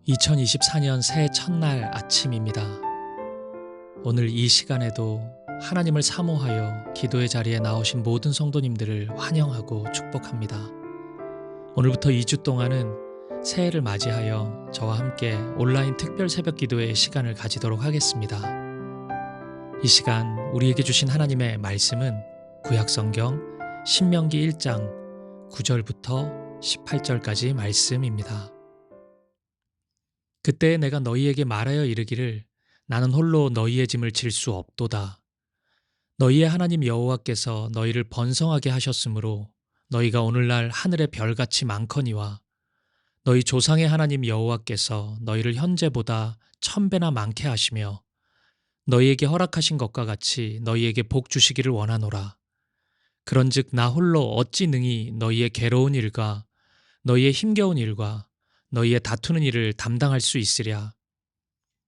2024년 새해 첫날 아침입니다. 오늘 이 시간에도 하나님을 사모하여 기도의 자리에 나오신 모든 성도님들을 환영하고 축복합니다. 오늘부터 2주 동안은 새해를 맞이하여 저와 함께 온라인 특별 새벽 기도의 시간을 가지도록 하겠습니다. 이 시간 우리에게 주신 하나님의 말씀은 구약성경 신명기 1장 9절부터 18절까지 말씀입니다. 그때 내가 너희에게 말하여 이르기를 나는 홀로 너희의 짐을 질 수 없도다. 너희의 하나님 여호와께서 너희를 번성하게 하셨으므로 너희가 오늘날 하늘의 별같이 많거니와 너희 조상의 하나님 여호와께서 너희를 현재보다 1000배나 많게 하시며 너희에게 허락하신 것과 같이 너희에게 복 주시기를 원하노라. 그런즉 나 홀로 어찌 능히 너희의 괴로운 일과 너희의 힘겨운 일과 너희의 다투는 일을 담당할 수 있으랴.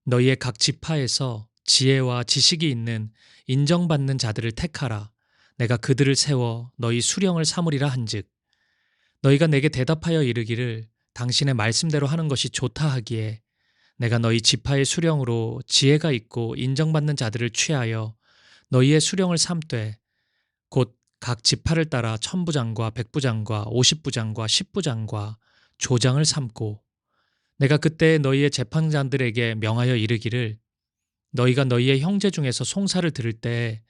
너희의 각 지파에서 지혜와 지식이 있는 인정받는 자들을 택하라. 내가 그들을 세워 너희 수령을 삼으리라 한즉 너희가 내게 대답하여 이르기를 당신의 말씀대로 하는 것이 좋다 하기에 내가 너희 지파의 수령으로 지혜가 있고 인정받는 자들을 취하여 너희의 수령을 삼되 곧 각 지파를 따라 1000부장과 100부장과 50부장과 10부장과 조장을 삼고 내가 그때 너희의 재판장들에게 명하여 이르기를 너희가 너희의 형제 중에서 송사를 들을 때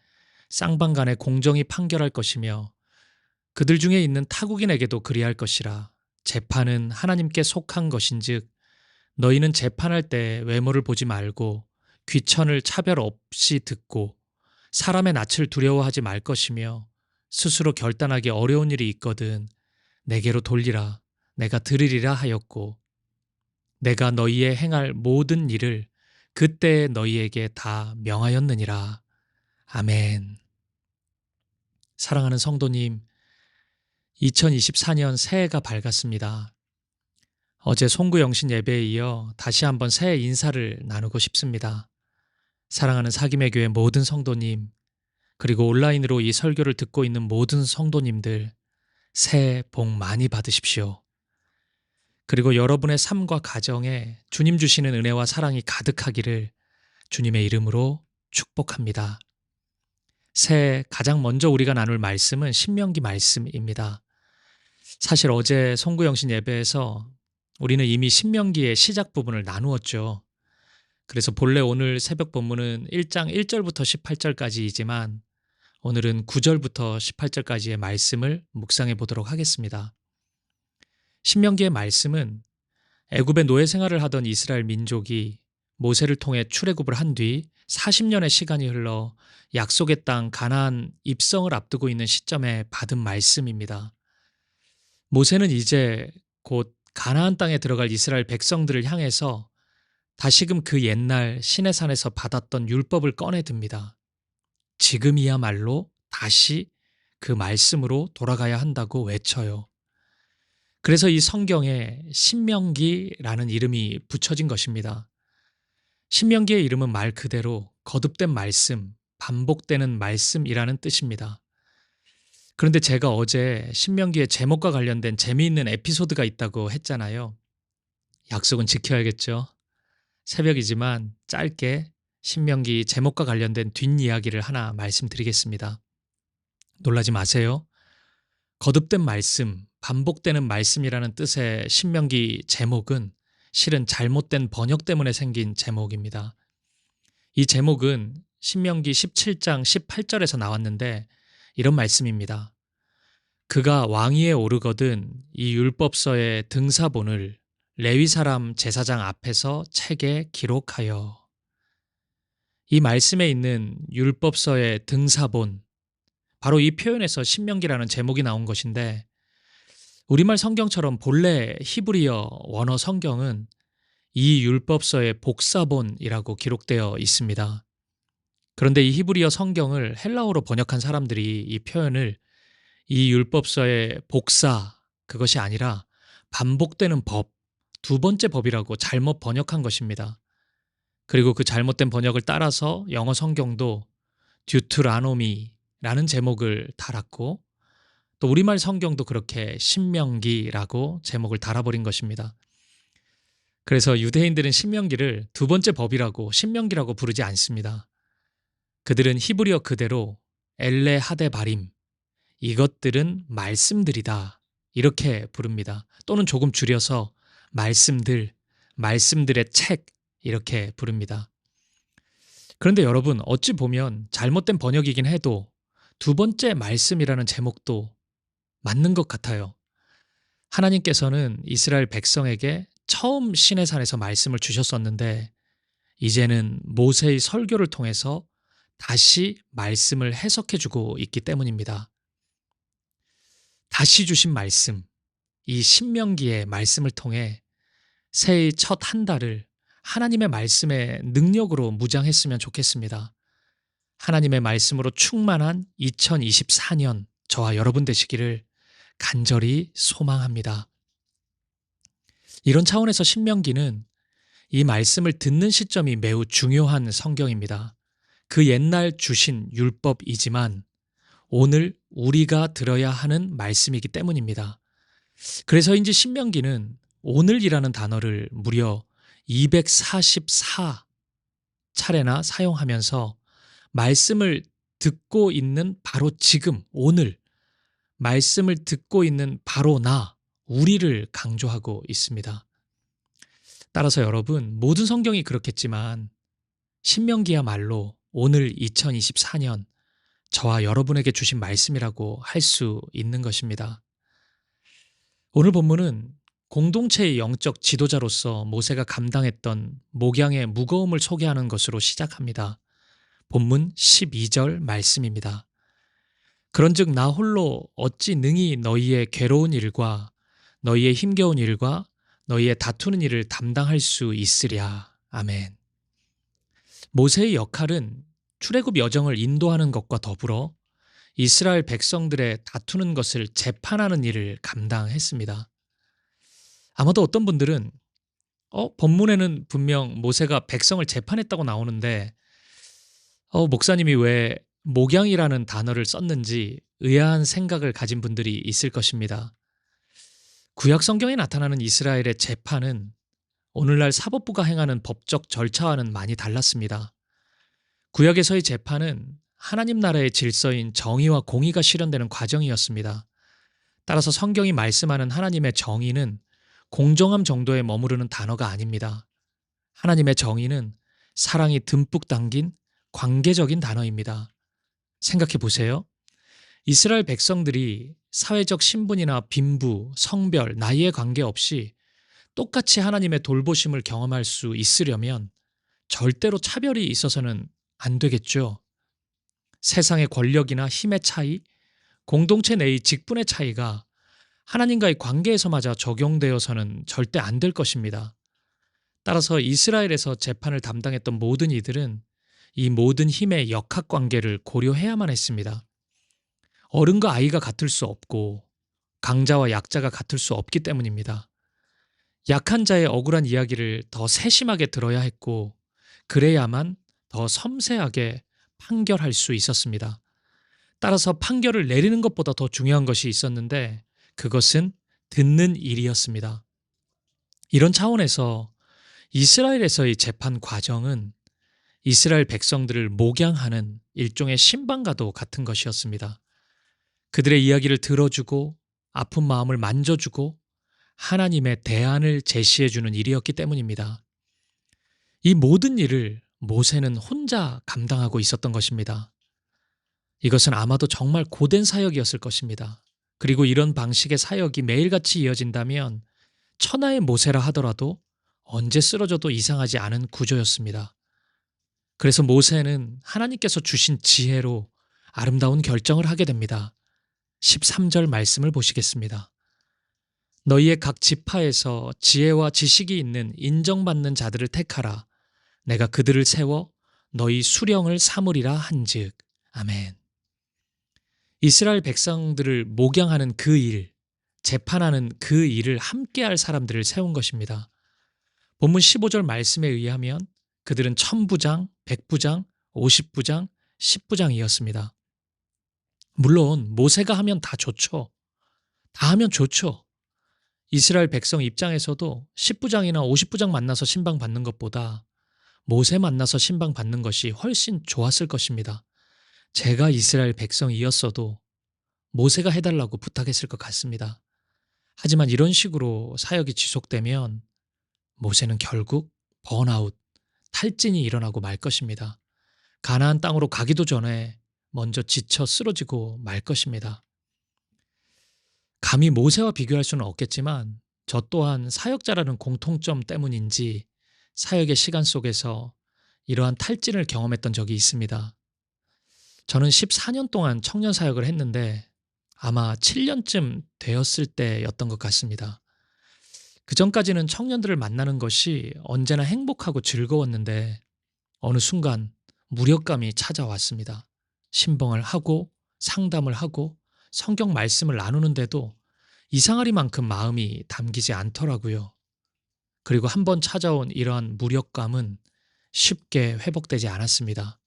쌍방간에 공정히 판결할 것이며 그들 중에 있는 타국인에게도 그리할 것이라. 재판은 하나님께 속한 것인즉 너희는 재판할 때 외모를 보지 말고 귀천을 차별 없이 듣고 사람의 낯을 두려워하지 말 것이며 스스로 결단하기 어려운 일이 있거든 내게로 돌리라. 내가 들으리라 하였고 내가 너희의 행할 모든 일을 그때 너희에게 다 명하였느니라. 아멘. 사랑하는 성도님, 2024년 새해가 밝았습니다. 어제 송구영신 예배에 이어 다시 한번 새해 인사를 나누고 싶습니다. 사랑하는 사김의 교회 모든 성도님, 그리고 온라인으로 이 설교를 듣고 있는 모든 성도님들, 새해 복 많이 받으십시오. 그리고 여러분의 삶과 가정에 주님 주시는 은혜와 사랑이 가득하기를 주님의 이름으로 축복합니다. 새해 가장 먼저 우리가 나눌 말씀은 신명기 말씀입니다. 사실 어제 송구영신 예배에서 우리는 이미 신명기의 시작 부분을 나누었죠. 그래서 본래 오늘 새벽 본문은 1장 1절부터 18절까지이지만 오늘은 9절부터 18절까지의 말씀을 묵상해 보도록 하겠습니다. 신명기의 말씀은 애굽의 노예 생활을 하던 이스라엘 민족이 모세를 통해 출애굽을 한 뒤 40년의 시간이 흘러 약속의 땅 가나안 입성을 앞두고 있는 시점에 받은 말씀입니다. 모세는 이제 곧 가나안 땅에 들어갈 이스라엘 백성들을 향해서 다시금 그 옛날 시내산에서 받았던 율법을 꺼내듭니다. 지금이야말로 다시 그 말씀으로 돌아가야 한다고 외쳐요. 그래서 이 성경에 신명기라는 이름이 붙여진 것입니다. 신명기의 이름은 말 그대로 거듭된 말씀, 반복되는 말씀이라는 뜻입니다. 그런데 제가 어제 신명기의 제목과 관련된 재미있는 에피소드가 있다고 했잖아요. 약속은 지켜야겠죠. 새벽이지만 짧게 신명기 제목과 관련된 뒷이야기를 하나 말씀드리겠습니다. 놀라지 마세요. 거듭된 말씀, 반복되는 말씀이라는 뜻의 신명기 제목은 실은 잘못된 번역 때문에 생긴 제목입니다. 이 제목은 신명기 17장 18절에서 나왔는데 이런 말씀입니다. 그가 왕위에 오르거든 이 율법서의 등사본을 레위 사람 제사장 앞에서 책에 기록하여. 이 말씀에 있는 율법서의 등사본, 바로 이 표현에서 신명기라는 제목이 나온 것인데 우리말 성경처럼 본래 히브리어 원어 성경은 이 율법서의 복사본이라고 기록되어 있습니다. 그런데 이 히브리어 성경을 헬라어로 번역한 사람들이 이 표현을 이 율법서의 복사, 그것이 아니라 반복되는 법, 두 번째 법이라고 잘못 번역한 것입니다. 그리고 그 잘못된 번역을 따라서 영어 성경도 듀트라노미라는 제목을 달았고 또 우리말 성경도 그렇게 신명기라고 제목을 달아버린 것입니다. 그래서 유대인들은 신명기를 두 번째 법이라고 신명기라고 부르지 않습니다. 그들은 히브리어 그대로 엘레 하데 바림, 이것들은 말씀들이다, 이렇게 부릅니다. 또는 조금 줄여서 말씀들, 말씀들의 책, 이렇게 부릅니다. 그런데 여러분, 어찌 보면 잘못된 번역이긴 해도 두 번째 말씀이라는 제목도 맞는 것 같아요. 하나님께서는 이스라엘 백성에게 처음 시내산에서 말씀을 주셨었는데 이제는 모세의 설교를 통해서 다시 말씀을 해석해 주고 있기 때문입니다. 다시 주신 말씀, 이 신명기의 말씀을 통해 새해 첫 한 달을 하나님의 말씀의 능력으로 무장했으면 좋겠습니다. 하나님의 말씀으로 충만한 2024년 저와 여러분 되시기를 간절히 소망합니다. 이런 차원에서 신명기는 이 말씀을 듣는 시점이 매우 중요한 성경입니다. 그 옛날 주신 율법이지만 오늘 우리가 들어야 하는 말씀이기 때문입니다. 그래서인지 신명기는 오늘이라는 단어를 무려 244 차례나 사용하면서 말씀을 듣고 있는 바로 지금, 오늘, 말씀을 듣고 있는 바로 나, 우리를 강조하고 있습니다. 따라서 여러분, 모든 성경이 그렇겠지만 신명기야말로 오늘 2024년 저와 여러분에게 주신 말씀이라고 할 수 있는 것입니다. 오늘 본문은 공동체의 영적 지도자로서 모세가 감당했던 목양의 무거움을 소개하는 것으로 시작합니다. 본문 12절 말씀입니다. 그런즉 나 홀로 어찌 능히 너희의 괴로운 일과 너희의 힘겨운 일과 너희의 다투는 일을 담당할 수 있으랴. 아멘. 모세의 역할은 출애굽 여정을 인도하는 것과 더불어 이스라엘 백성들의 다투는 것을 재판하는 일을 감당했습니다. 아마도 어떤 분들은 본문에는 분명 모세가 백성을 재판했다고 나오는데 목사님이 왜 목양이라는 단어를 썼는지 의아한 생각을 가진 분들이 있을 것입니다. 구약 성경에 나타나는 이스라엘의 재판은 오늘날 사법부가 행하는 법적 절차와는 많이 달랐습니다. 구약에서의 재판은 하나님 나라의 질서인 정의와 공의가 실현되는 과정이었습니다. 따라서 성경이 말씀하는 하나님의 정의는 공정함 정도에 머무르는 단어가 아닙니다. 하나님의 정의는 사랑이 듬뿍 담긴 관계적인 단어입니다. 생각해 보세요. 이스라엘 백성들이 사회적 신분이나 빈부, 성별, 나이에 관계없이 똑같이 하나님의 돌보심을 경험할 수 있으려면 절대로 차별이 있어서는 안 되겠죠. 세상의 권력이나 힘의 차이, 공동체 내의 직분의 차이가 하나님과의 관계에서마저 적용되어서는 절대 안 될 것입니다. 따라서 이스라엘에서 재판을 담당했던 모든 이들은 이 모든 힘의 역학관계를 고려해야만 했습니다. 어른과 아이가 같을 수 없고 강자와 약자가 같을 수 없기 때문입니다. 약한 자의 억울한 이야기를 더 세심하게 들어야 했고 그래야만 더 섬세하게 판결할 수 있었습니다. 따라서 판결을 내리는 것보다 더 중요한 것이 있었는데 그것은 듣는 일이었습니다. 이런 차원에서 이스라엘에서의 재판 과정은 이스라엘 백성들을 목양하는 일종의 신방과도 같은 것이었습니다. 그들의 이야기를 들어주고 아픈 마음을 만져주고 하나님의 대안을 제시해주는 일이었기 때문입니다. 이 모든 일을 모세는 혼자 감당하고 있었던 것입니다. 이것은 아마도 정말 고된 사역이었을 것입니다. 그리고 이런 방식의 사역이 매일같이 이어진다면 천하의 모세라 하더라도 언제 쓰러져도 이상하지 않은 구조였습니다. 그래서 모세는 하나님께서 주신 지혜로 아름다운 결정을 하게 됩니다. 13절 말씀을 보시겠습니다. 너희의 각 지파에서 지혜와 지식이 있는 인정받는 자들을 택하라. 내가 그들을 세워 너희 수령을 삼으리라 한즉. 아멘. 이스라엘 백성들을 목양하는 그 일, 재판하는 그 일을 함께할 사람들을 세운 것입니다. 본문 15절 말씀에 의하면 그들은 1000부장, 100부장, 50부장, 10부장이었습니다. 물론 모세가 하면 다 좋죠. 다 하면 좋죠. 이스라엘 백성 입장에서도 10부장이나 50부장 만나서 신방 받는 것보다 모세 만나서 신방 받는 것이 훨씬 좋았을 것입니다. 제가 이스라엘 백성이었어도 모세가 해달라고 부탁했을 것 같습니다. 하지만 이런 식으로 사역이 지속되면 모세는 결국 번아웃, 탈진이 일어나고 말 것입니다. 가나안 땅으로 가기도 전에 먼저 지쳐 쓰러지고 말 것입니다. 감히 모세와 비교할 수는 없겠지만 저 또한 사역자라는 공통점 때문인지 사역의 시간 속에서 이러한 탈진을 경험했던 적이 있습니다. 저는 14년 동안 청년 사역을 했는데 아마 7년쯤 되었을 때였던 것 같습니다. 그 전까지는 청년들을 만나는 것이 언제나 행복하고 즐거웠는데 어느 순간 무력감이 찾아왔습니다. 신방을 하고 상담을 하고 성경 말씀을 나누는데도 이상하리만큼 마음이 담기지 않더라고요. 그리고 한번 찾아온 이러한 무력감은 쉽게 회복되지 않았습니다.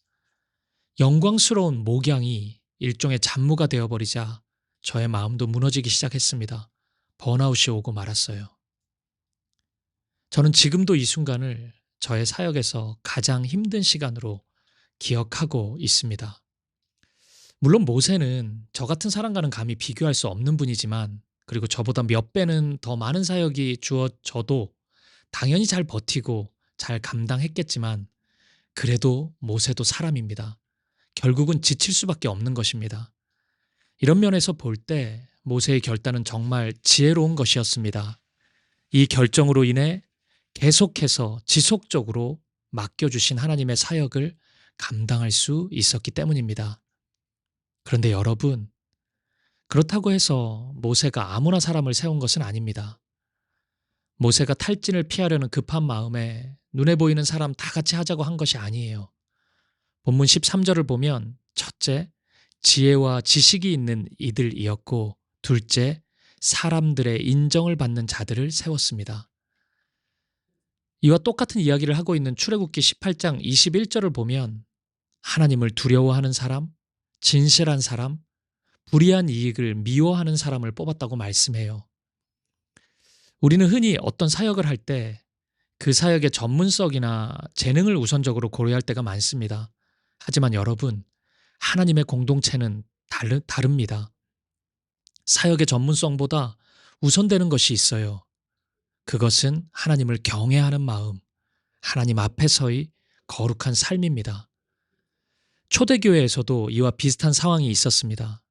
영광스러운 목양이 일종의 잡무가 되어버리자 저의 마음도 무너지기 시작했습니다. 번아웃이 오고 말았어요. 저는 지금도 이 순간을 저의 사역에서 가장 힘든 시간으로 기억하고 있습니다. 물론 모세는 저 같은 사람과는 감히 비교할 수 없는 분이지만, 그리고 저보다 몇 배는 더 많은 사역이 주어져도 당연히 잘 버티고 잘 감당했겠지만, 그래도 모세도 사람입니다. 결국은 지칠 수밖에 없는 것입니다. 이런 면에서 볼 때 모세의 결단은 정말 지혜로운 것이었습니다. 이 결정으로 인해 계속해서 지속적으로 맡겨주신 하나님의 사역을 감당할 수 있었기 때문입니다. 그런데 여러분, 그렇다고 해서 모세가 아무나 사람을 세운 것은 아닙니다. 모세가 탈진을 피하려는 급한 마음에 눈에 보이는 사람 다 같이 하자고 한 것이 아니에요. 본문 13절을 보면 첫째, 지혜와 지식이 있는 이들이었고 둘째, 사람들의 인정을 받는 자들을 세웠습니다. 이와 똑같은 이야기를 하고 있는 출애굽기 18장 21절을 보면 하나님을 두려워하는 사람, 진실한 사람, 불의한 이익을 미워하는 사람을 뽑았다고 말씀해요. 우리는 흔히 어떤 사역을 할 때 그 사역의 전문성이나 재능을 우선적으로 고려할 때가 많습니다. 하지만 여러분, 하나님의 공동체는 다릅니다. 사역의 전문성보다 우선되는 것이 있어요. 그것은 하나님을 경외하는 마음, 하나님 앞에서의 거룩한 삶입니다. 초대교회에서도 이와 비슷한 상황이 있었습니다.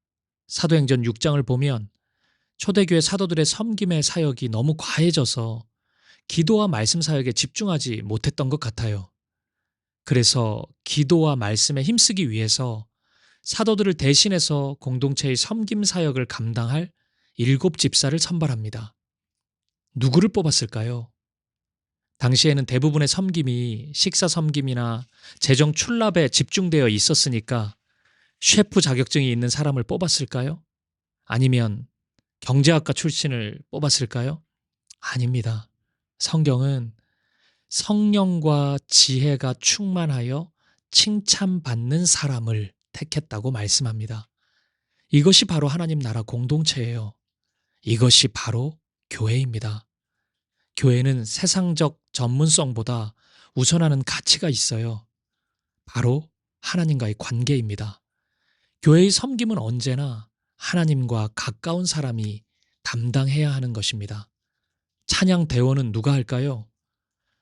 사도행전 6장을 보면 초대교회 사도들의 섬김의 사역이 너무 과해져서 기도와 말씀 사역에 집중하지 못했던 것 같아요. 그래서 기도와 말씀에 힘쓰기 위해서 사도들을 대신해서 공동체의 섬김 사역을 감당할 7 집사를 선발합니다. 누구를 뽑았을까요? 당시에는 대부분의 섬김이 식사 섬김이나 재정 출납에 집중되어 있었으니까 셰프 자격증이 있는 사람을 뽑았을까요? 아니면 경제학과 출신을 뽑았을까요? 아닙니다. 성경은 성령과 지혜가 충만하여 칭찬받는 사람을 택했다고 말씀합니다. 이것이 바로 하나님 나라 공동체예요. 이것이 바로 교회입니다. 교회는 세상적 전문성보다 우선하는 가치가 있어요. 바로 하나님과의 관계입니다. 교회의 섬김은 언제나 하나님과 가까운 사람이 담당해야 하는 것입니다. 찬양 대원은 누가 할까요?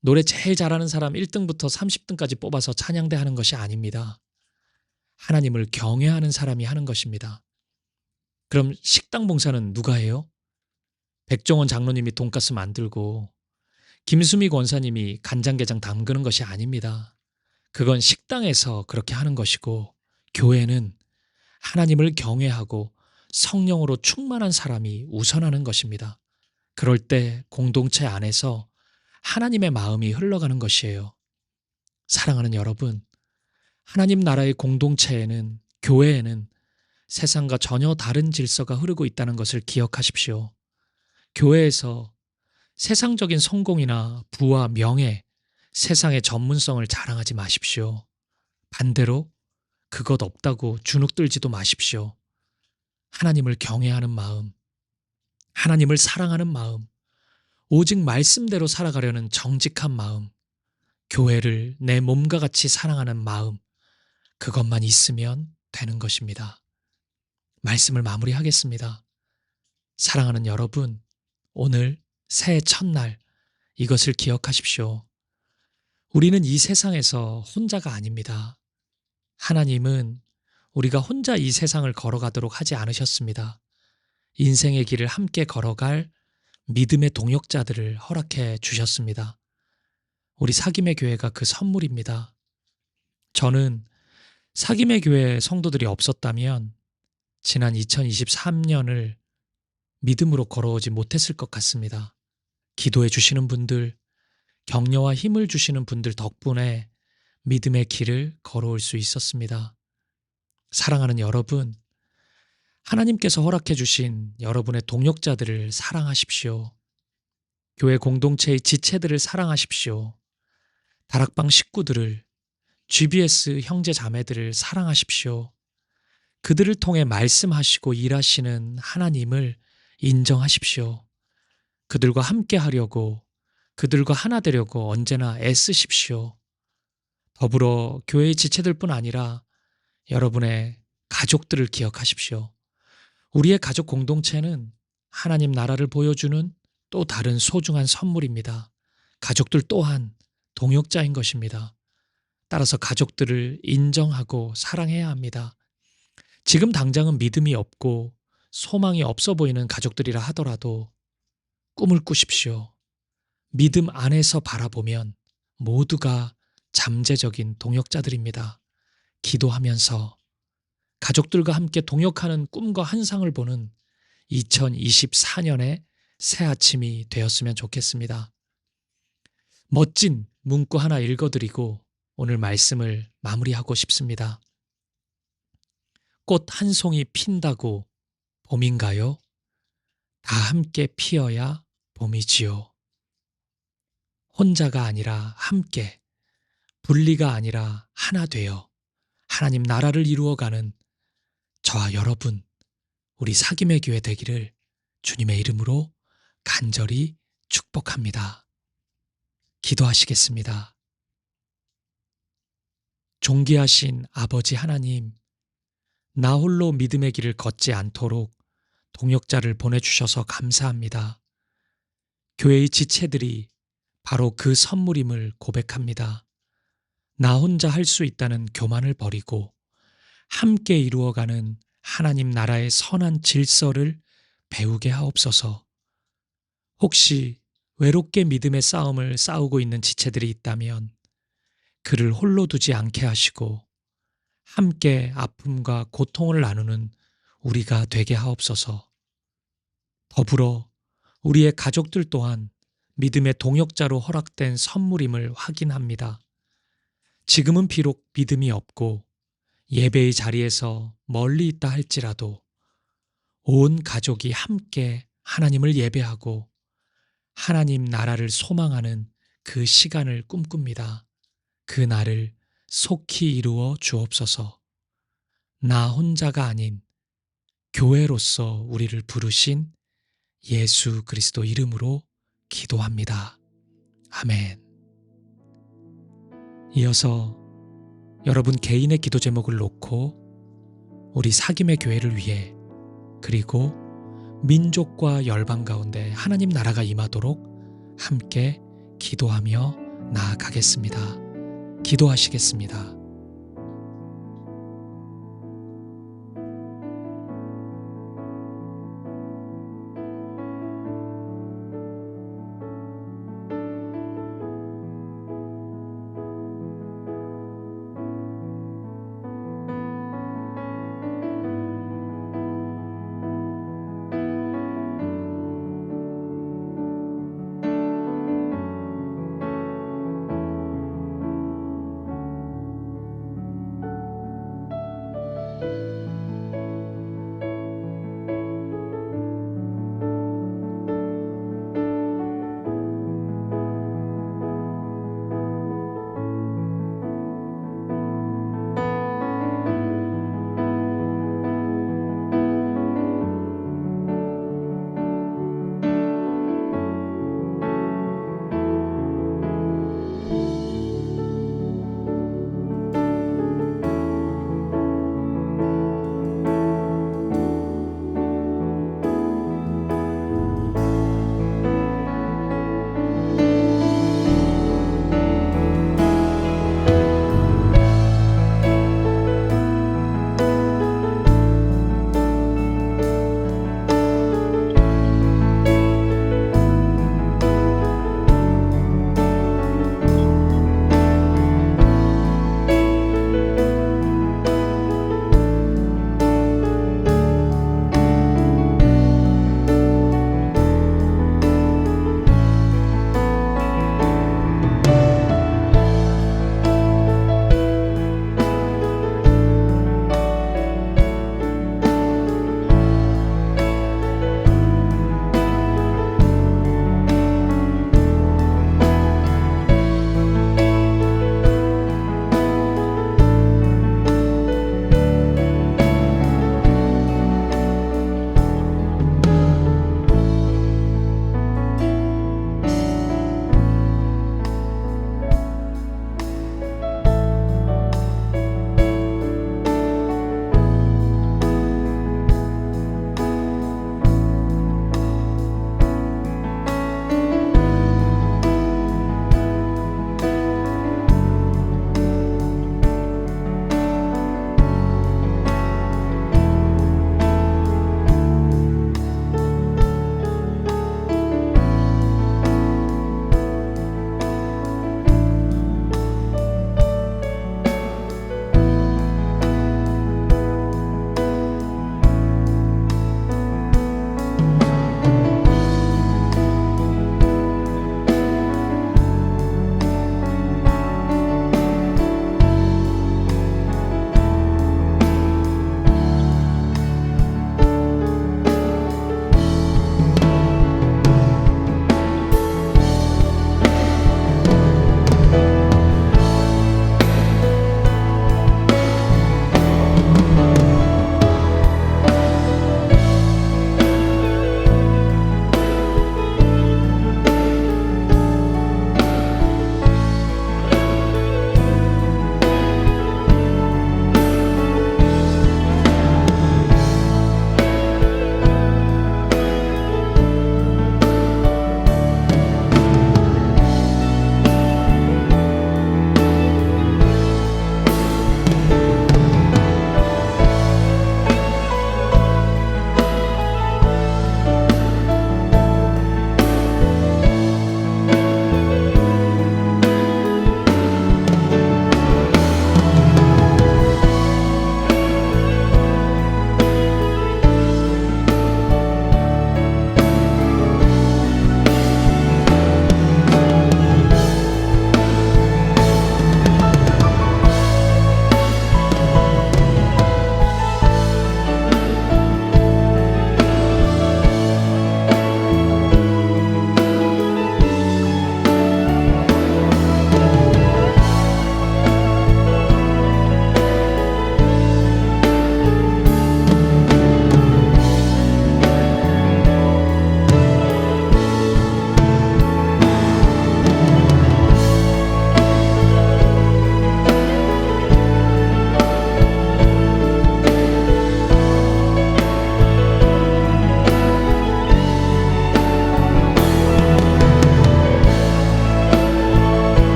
노래 제일 잘하는 사람 1등부터 30등까지 뽑아서 찬양대 하는 것이 아닙니다. 하나님을 경외하는 사람이 하는 것입니다. 그럼 식당 봉사는 누가 해요? 백종원 장로님이 돈가스 만들고 김수미 권사님이 간장게장 담그는 것이 아닙니다. 그건 식당에서 그렇게 하는 것이고, 교회는 하나님을 경외하고 성령으로 충만한 사람이 우선하는 것입니다. 그럴 때 공동체 안에서 하나님의 마음이 흘러가는 것이에요. 사랑하는 여러분, 하나님 나라의 공동체에는, 교회에는 세상과 전혀 다른 질서가 흐르고 있다는 것을 기억하십시오. 교회에서 세상적인 성공이나 부와 명예, 세상의 전문성을 자랑하지 마십시오. 반대로 그것 없다고 주눅들지도 마십시오. 하나님을 경외하는 마음, 하나님을 사랑하는 마음, 오직 말씀대로 살아가려는 정직한 마음, 교회를 내 몸과 같이 사랑하는 마음, 그것만 있으면 되는 것입니다. 말씀을 마무리하겠습니다. 사랑하는 여러분, 오늘 새해 첫날 이것을 기억하십시오. 우리는 이 세상에서 혼자가 아닙니다. 하나님은 우리가 혼자 이 세상을 걸어가도록 하지 않으셨습니다. 인생의 길을 함께 걸어갈 믿음의 동역자들을 허락해 주셨습니다. 우리 사김의 교회가 그 선물입니다. 저는 사김의 교회 성도들이 없었다면 지난 2023년을 믿음으로 걸어오지 못했을 것 같습니다. 기도해 주시는 분들, 격려와 힘을 주시는 분들 덕분에 믿음의 길을 걸어올 수 있었습니다. 사랑하는 여러분, 하나님께서 허락해 주신 여러분의 동역자들을 사랑하십시오. 교회 공동체의 지체들을 사랑하십시오. 다락방 식구들을, GBS 형제 자매들을 사랑하십시오. 그들을 통해 말씀하시고 일하시는 하나님을 인정하십시오. 그들과 함께 하려고, 그들과 하나 되려고 언제나 애쓰십시오. 더불어 교회의 지체들뿐 아니라 여러분의 가족들을 기억하십시오. 우리의 가족 공동체는 하나님 나라를 보여주는 또 다른 소중한 선물입니다. 가족들 또한 동역자인 것입니다. 따라서 가족들을 인정하고 사랑해야 합니다. 지금 당장은 믿음이 없고 소망이 없어 보이는 가족들이라 하더라도 꿈을 꾸십시오. 믿음 안에서 바라보면 모두가 잠재적인 동역자들입니다. 기도하면서 가족들과 함께 동역하는 꿈과 환상을 보는 2024년의 새 아침이 되었으면 좋겠습니다. 멋진 문구 하나 읽어드리고 오늘 말씀을 마무리하고 싶습니다. 꽃 한 송이 핀다고 봄인가요? 다 함께 피어야 봄이지요. 혼자가 아니라 함께, 분리가 아니라 하나 되어 하나님 나라를 이루어가는 저와 여러분, 우리 사김의 교회 되기를 주님의 이름으로 간절히 축복합니다. 기도하시겠습니다. 존귀하신 아버지 하나님, 나 홀로 믿음의 길을 걷지 않도록 동역자를 보내주셔서 감사합니다. 교회의 지체들이 바로 그 선물임을 고백합니다. 나 혼자 할 수 있다는 교만을 버리고 함께 이루어가는 하나님 나라의 선한 질서를 배우게 하옵소서. 혹시 외롭게 믿음의 싸움을 싸우고 있는 지체들이 있다면 그를 홀로 두지 않게 하시고 함께 아픔과 고통을 나누는 우리가 되게 하옵소서. 더불어 우리의 가족들 또한 믿음의 동역자로 허락된 선물임을 확인합니다. 지금은 비록 믿음이 없고 예배의 자리에서 멀리 있다 할지라도 온 가족이 함께 하나님을 예배하고 하나님 나라를 소망하는 그 시간을 꿈꿉니다. 그 날을 속히 이루어 주옵소서. 나 혼자가 아닌 교회로서 우리를 부르신 예수 그리스도 이름으로 기도합니다. 아멘. 이어서 여러분 개인의 기도 제목을 놓고 우리 사김의 교회를 위해 그리고 민족과 열방 가운데 하나님 나라가 임하도록 함께 기도하며 나아가겠습니다. 기도하시겠습니다.